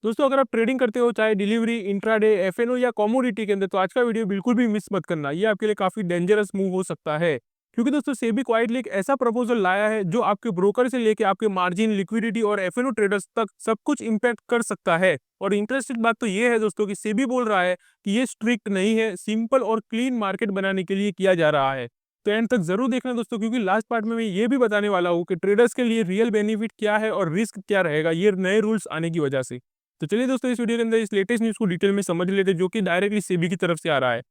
दोस्तों अगर आप ट्रेडिंग करते हो चाहे डिलीवरी, इंट्राडे, एफएनओ या कमोडिटी के अंदर तो आज का वीडियो बिल्कुल भी मिस मत करना। ये आपके लिए काफी डेंजरस मूव हो सकता है। क्योंकि दोस्तों सेबी क्वाइटली एक ऐसा प्रपोजल लाया है जो आपके ब्रोकर से लेके आपके मार्जिन, लिक्विडिटी और एफएनओ ट्रेडर्स तक सब कुछ इम्पैक्ट कर सकता है। और इंटरेस्टिंग बात तो ये है दोस्तों कि सेबी बोल रहा है कि ये स्ट्रिक्ट नहीं है, सिंपल और क्लीन मार्केट बनाने के लिए किया जा रहा है। तो एंड तक जरूर देखना दोस्तों, क्योंकि लास्ट पार्ट में मैं ये भी बताने वाला हूँ कि ट्रेडर्स के लिए रियल बेनिफिट क्या है और रिस्क क्या रहेगा ये नए रूल्स आने की वजह से। तो चलिए दोस्तों इस वीडियो के अंदर इस लेटेस्ट न्यूज़ को डिटेल में समझ लेते हैं जो कि डायरेक्टली सेबी की तरफ से आ रहा है।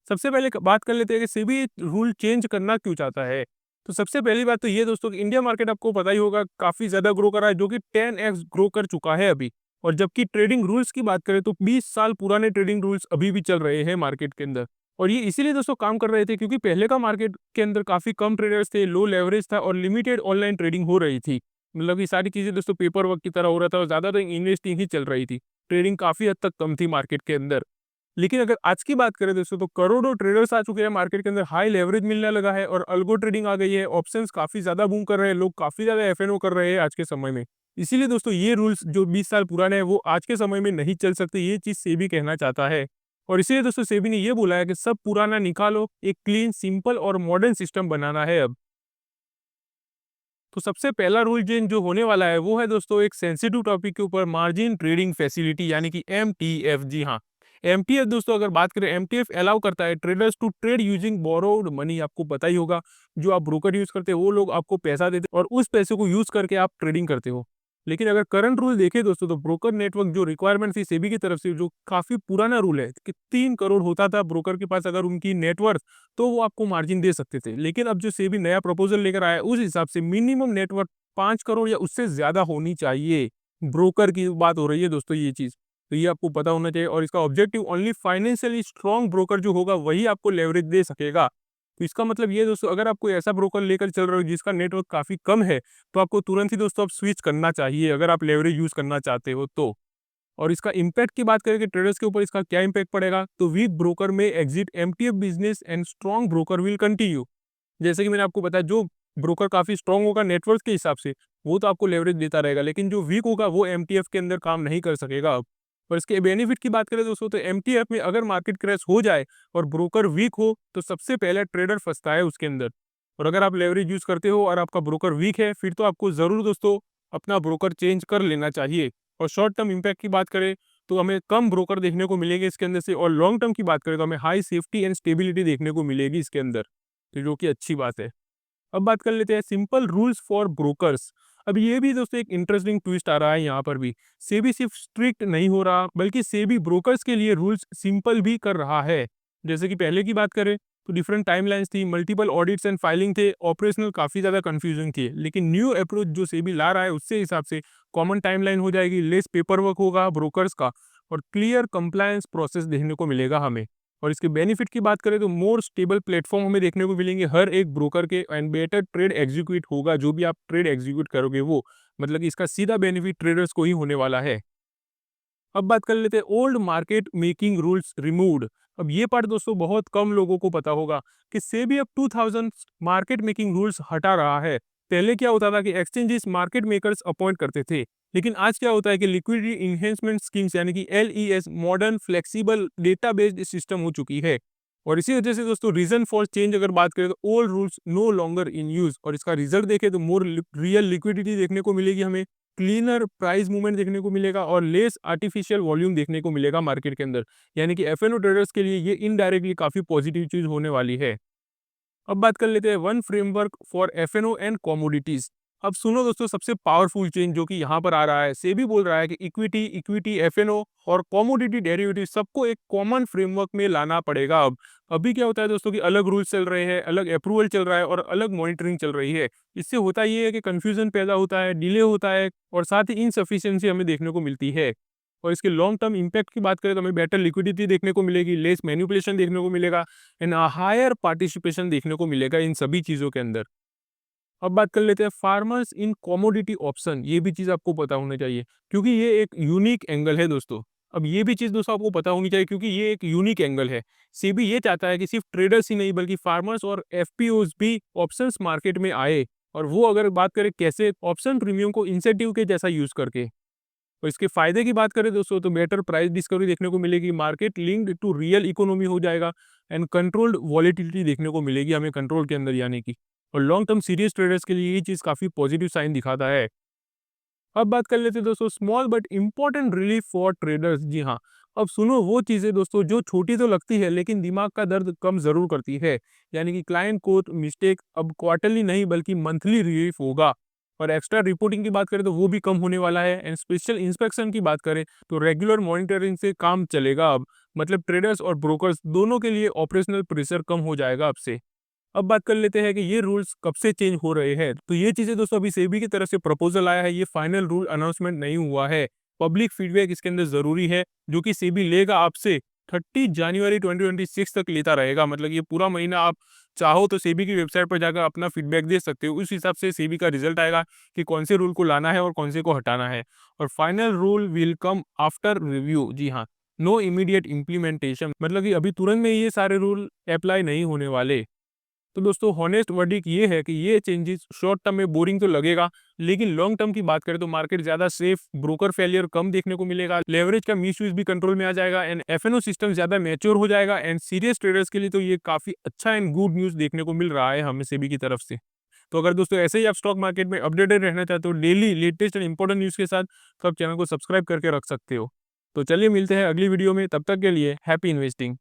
सबसे पहले बात कर लेते हैं कि सेबी रूल चेंज करना क्यों चाहता है। तो सबसे पहली बात तो ये दोस्तों कि इंडिया मार्केट आपको पता ही होगा काफ़ी ज़्यादा ग्रो कर रहा है, जो कि 10x ग्रो कर चुका है अभी। और जबकि ट्रेडिंग रूल्स की बात करें तो 20 साल पुराने ट्रेडिंग रूल्स अभी भी चल रहे हैं मार्केट के अंदर। और ये इसीलिए दोस्तों काम कर रहे थे क्योंकि पहले का मार्केट के अंदर काफ़ी कम ट्रेडर्स थे, लो लेवरेज था और लिमिटेड ऑनलाइन ट्रेडिंग हो रही थी। मतलब ये सारी चीज़ें दोस्तों पेपर वर्क की तरह हो रहा था और ज़्यादातर इन्वेस्टिंग ही चल रही थी। ट्रेडिंग काफ़ी हद तक कम थी मार्केट के अंदर। लेकिन अगर आज की बात करें दोस्तों तो करोड़ों ट्रेडर्स आ चुके हैं मार्केट के अंदर, हाई लेवरेज मिलने लगा है और अल्गो ट्रेडिंग आ गई है, ऑप्शंस काफ़ी ज़्यादा बूम कर रहे हैं, लोग काफ़ी ज़्यादा एफएनओ कर रहे हैं आज के समय में। इसीलिए दोस्तों ये रूल्स जो 20 साल पुराने हैं वो आज के समय में नहीं चल सकते, ये चीज़ सेबी कहना चाहता है। और इसीलिए दोस्तों सेबी ने ये बोला है कि सब पुराना निकालो, एक क्लीन, सिंपल और मॉडर्न सिस्टम बनाना है अब। तो सबसे पहला रूल चेंज जो होने वाला है वो है दोस्तों एक सेंसिटिव टॉपिक के ऊपर, मार्जिन ट्रेडिंग फैसिलिटी यानी कि एमटीएफ। जी हाँ, एमटीएफ दोस्तों अगर बात करें, एमटीएफ अलाउ करता है traders to trade using borrowed money. आपको पता ही होगा जो आप ब्रोकर यूज करते हैं वो लोग आपको पैसा देते हैं और उस पैसे को यूज करके आप ट्रेडिंग करते हो। लेकिन अगर करंट रूल देखें दोस्तों तो ब्रोकर नेटवर्क जो रिक्वायरमेंट थी सेबी की तरफ से, जो काफी पुराना रूल है कि 3 करोड़ होता था ब्रोकर के पास अगर उनकी नेटवर्थ, तो वो आपको मार्जिन दे सकते थे। लेकिन अब जो सेबी नया प्रपोजल लेकर आया है उस हिसाब से मिनिमम नेटवर्थ 5 करोड़ या उससे ज्यादा होनी चाहिए। ब्रोकर की बात हो रही है दोस्तों ये चीज, तो ये आपको पता होना चाहिए। और इसका objective only financially strong broker जो होगा वही आपको लेवरेज दे सकेगा। तो इसका मतलब ये दोस्तों, अगर आप कोई ऐसा ब्रोकर लेकर चल रहे हो जिसका नेटवर्क काफी कम है, तो आपको तुरंत ही दोस्तों अब स्विच करना चाहिए अगर आप लेवरेज यूज करना चाहते हो तो। और इसका इम्पैक्ट की बात करें कि ट्रेडर्स के ऊपर इसका क्या इम्पैक्ट पड़ेगा, तो वीक ब्रोकर में exit MTF business and strong broker will continue. जैसे कि मैंने आपको बताया, जो ब्रोकर काफ़ी स्ट्रांग होगा नेटवर्क के हिसाब से, वो तो आपको लेवरेज देता रहेगा, लेकिन जो वीक होगा वो एमटीएफ के अंदर काम नहीं कर सकेगा अब। और इसके बेनिफिट की बात करें दोस्तों तो एमटीएफ में अगर मार्केट क्रैश हो जाए और ब्रोकर वीक हो तो सबसे पहले ट्रेडर फंसता है उसके अंदर। और अगर आप लेवरेज यूज़ करते हो और आपका ब्रोकर वीक है, फिर तो आपको ज़रूर दोस्तों अपना ब्रोकर चेंज कर लेना चाहिए। और शॉर्ट टर्म इम्पैक्ट की बात करें तो हमें कम ब्रोकर देखने को मिलेंगे इसके अंदर से, और लॉन्ग टर्म की बात करें तो हमें हाई सेफ्टी एंड स्टेबिलिटी देखने को मिलेगी इसके अंदर, तो जो कि अच्छी बात है। अब बात कर लेते हैं सिंपल रूल्स फॉर ब्रोकर्स। अब ये भी दोस्तों एक इंटरेस्टिंग ट्विस्ट आ रहा है यहाँ पर भी। सेबी सिर्फ स्ट्रिक्ट नहीं हो रहा बल्कि सेबी ब्रोकर्स के लिए रूल्स सिंपल भी कर रहा है। जैसे कि पहले की बात करें तो डिफरेंट टाइमलाइंस थी, मल्टीपल ऑडिट्स एंड फाइलिंग थे, ऑपरेशनल काफ़ी ज़्यादा कंफ्यूजिंग थी। लेकिन न्यू अप्रोच जो सेबी ला रहा है उससे हिसाब से कॉमन टाइमलाइन हो जाएगी, लेस पेपर वर्क होगा ब्रोकर्स का और क्लियर कंप्लायंस प्रोसेस देखने को मिलेगा हमें। और इसके बेनिफिट की बात करें तो मोर स्टेबल प्लेटफॉर्म हमें देखने को मिलेंगे हर एक ब्रोकर के, एंड बेटर ट्रेड एग्जीक्यूट होगा, जो भी आप ट्रेड एग्जीक्यूट करोगे वो, मतलब कि इसका सीधा बेनिफिट ट्रेडर्स को ही होने वाला है। अब बात कर लेते हैं old market making rules removed. अब ये पार्ट दोस्तों बहुत कम लोगों को पता होगा कि सेबी अब 2000 मार्केट मेकिंग रूल्स हटा रहा है। पहले क्या होता था कि एक्सचेंजेस मार्केट मेकर्स अपॉइंट करते थे, लेकिन आज क्या होता है कि लिक्विडिटी इन्हेंसमेंट स्कीम्स यानी कि LES modern flexible data based system हो चुकी है। और इसी वजह से दोस्तों रीजन फॉर चेंज अगर बात करें तो old rules no longer in use, और इसका रिजल्ट देखें तो मोर रियल लिक्विडिटी देखने को मिलेगी हमें, क्लीनर प्राइस मूवमेंट देखने को मिलेगा और लेस आर्टिफिशियल वॉल्यूम देखने को मिलेगा मार्केट के अंदर। यानी कि एफएनओ ट्रेडर्स के लिए ये इनडायरेक्टली काफी पॉजिटिव चीज होने वाली है। अब बात कर लेते हैं one framework for FnO and commodities. अब सुनो दोस्तों, सबसे पावरफुल चेंज जो कि यहाँ पर आ रहा है, सेबी बोल रहा है कि इक्विटी, इक्विटी एफएनओ और कमोडिटी डेरिवेटिव सबको एक कॉमन फ्रेमवर्क में लाना पड़ेगा अब। अभी क्या होता है दोस्तों कि अलग रूल्स चल रहे हैं, अलग अप्रूवल चल रहा है और अलग मॉनिटरिंग चल रही है। इससे होता ये है कि कंफ्यूजन पैदा होता है, डिले होता है और साथ ही इनसफिशिएंसी हमें देखने को मिलती है। और इसके लॉन्ग टर्म इम्पैक्ट की बात करें तो हमें बेटर लिक्विडिटी देखने को मिलेगी, लेस मैनिपुलेशन देखने को मिलेगा एंड हायर पार्टिसिपेशन देखने को मिलेगा इन सभी चीज़ों के अंदर। अब बात कर लेते हैं फार्मर्स इन कमोडिटी ऑप्शन। ये भी चीज़ आपको पता होनी चाहिए क्योंकि ये एक यूनिक एंगल है दोस्तों। अब ये भी चीज़ दोस्तों आपको पता होनी चाहिए क्योंकि ये एक यूनिक एंगल है। सेबी ये चाहता है कि सिर्फ ट्रेडर्स ही नहीं बल्कि फार्मर्स और एफपीओज भी ऑप्शंस मार्केट में आए, और वो अगर बात करें कैसे, ऑप्शन प्रीमियम को इंसेंटिव के जैसा यूज करके। और इसके फायदे की बात करें दोस्तों, तो बेटर प्राइस डिस्कवरी देखने को मिलेगी, market linked to real economy हो जाएगा एंड कंट्रोल्ड वॉलेटिलिटी देखने को मिलेगी हमें कंट्रोल के अंदर, यानी कि और लॉन्ग टर्म सीरियस ट्रेडर्स के लिए ये चीज़ काफ़ी पॉजिटिव साइन दिखाता है। अब बात कर लेते हैं दोस्तों small but important relief for traders. जी हाँ, अब सुनो वो चीज़ें दोस्तों जो छोटी तो लगती है लेकिन दिमाग का दर्द कम ज़रूर करती है, यानी कि क्लाइंट कोड मिस्टेक अब क्वार्टरली नहीं बल्कि मंथली रिलीफ होगा। और एक्स्ट्रा रिपोर्टिंग की बात करें तो वो भी कम होने वाला है एंड स्पेशल इंस्पेक्शन की बात करें तो रेगुलर मॉनिटरिंग से काम चलेगा अब, मतलब ट्रेडर्स और ब्रोकर्स दोनों के लिए ऑपरेशनल प्रेशर कम हो जाएगा अब से। अब बात कर लेते हैं कि ये रूल्स कब से चेंज हो रहे हैं। तो ये चीज़ें दोस्तों अभी सेबी की तरफ से प्रपोजल आया है, ये फाइनल रूल अनाउंसमेंट नहीं हुआ है। पब्लिक फीडबैक इसके अंदर ज़रूरी है, जो कि सेबी लेगा आपसे 30 जनवरी 2026 तक लेता रहेगा। मतलब ये पूरा महीना आप चाहो तो सेबी की वेबसाइट पर जाकर अपना फीडबैक दे सकते हो। उस हिसाब से सेबी का रिजल्ट आएगा कि कौन से रूल को लाना है और कौन से को हटाना है। और final rule will come after review. जी हाँ, नो इमीडिएट इम्प्लीमेंटेशन, मतलब कि अभी तुरंत में ये सारे रूल अप्लाई नहीं होने वाले। तो दोस्तों हॉनेस्ट वर्डिक्ट ये है कि ये चेंजेस शॉर्ट टर्म में बोरिंग तो लगेगा, लेकिन लॉन्ग टर्म की बात करें तो मार्केट ज़्यादा सेफ, ब्रोकर फेलियर कम देखने को मिलेगा, लेवरेज का मिसयूज भी कंट्रोल में आ जाएगा एंड एफएनओ सिस्टम ज़्यादा मैच्योर हो जाएगा एंड सीरियस ट्रेडर्स के लिए तो ये काफ़ी अच्छा एंड गुड न्यूज़ देखने को मिल रहा है हमें सेबी की तरफ से। तो अगर दोस्तों ऐसे ही आप स्टॉक मार्केट में अपडेटेड रहना चाहते हो daily latest and important news के साथ, तो आप चैनल को सब्सक्राइब करके रख सकते हो। तो चलिए मिलते हैं अगली वीडियो में, तब तक के लिए हैप्पी इन्वेस्टिंग।